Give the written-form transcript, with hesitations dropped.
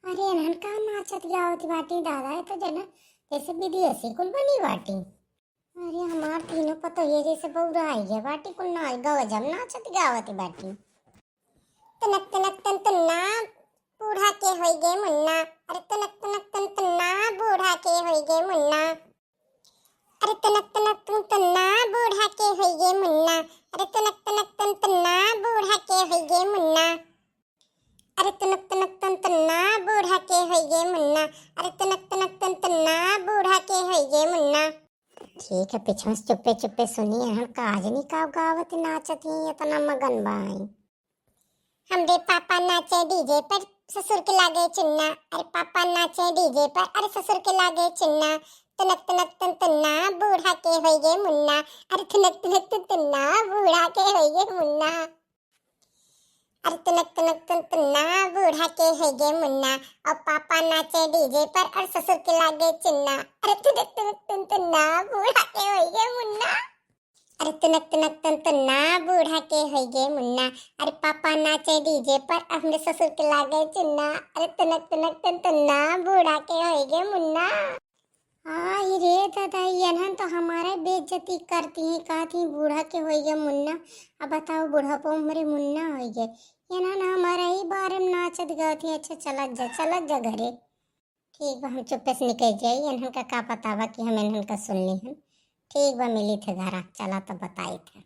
अरे एनहन का नाचत गावत बाटी दादा है तो जना जैसे विदेशी कुल बनी बाटी। अरे हमार तीनों पतो ये जैसे बौरा आई है बाटी कुल नाच गाव जब नाचत गावत बाटी। तनक तनक तन तन्ना बूढ़ा के होई गे मुन्ना। अरे तनक तनक तन तन्ना बूढ़ा के होई गे मुन्ना। अरे तनक तनक तन तन्ना बूढ़ा के होई गे मुन्ना। अरे तनक तनक तन तन्ना बूढ़ा के होई गे मुन्ना। अरे तनक तनक तन तन्ना बूढ़ा के होई गे मुन्ना। अरे तनक तनक तन तन्ना बूढ़ा के होई गे मुन्ना। ठीक है पीछे से चुप्पे चुप्पे सुनिए हम काजनी का गावत नाचत ही इतना मगन बाई। हमरे पापा नाचे डीजे पर ससुर के लागे चुन्ना। अरे पापा नाचे डीजे पर अरे ससुर के लागे चुन्ना। तनक तनक तन तन्ना बूढ़ा के होई गे मुन्ना। अरे तनक तनक तन तन्ना बूढ़ा के होई गे मुन्ना। अरे तनक तनक तन तन्ना बूढ़ा के होई गे मुन्ना। और पापा नाचे डीजे पर और ससुर के लागे चुन्ना। अरे तनक तनक तन तन्ना बूढ़ा के होई गे मुन्ना। अरे तनक तनक तन तन्ना बूढ़ा के होई गे मुन्ना। अरे पापा नाचे डीजे पर अपने ससुर के लागे चुन्ना। अरे तनक तनक तन तन्ना बूढ़ा के होई गे मुन्ना। आई रे दादा यनहन तो हमारे बेइज्जती करती हैं कहती बूढ़ा के होई गे मुन्ना। अब बताओ बूढ़ापो मेरे मुन्ना होई गे यनहन हमारे ही बारे में नाचत गाती। अच्छा चलत जा घरे। ठीक बा हम चुप्पे से निकल जाई यनहन का पता बा कि हम यनहन का सुनली हन। ठीक बा मिली थे घरा चला तो बताई थे।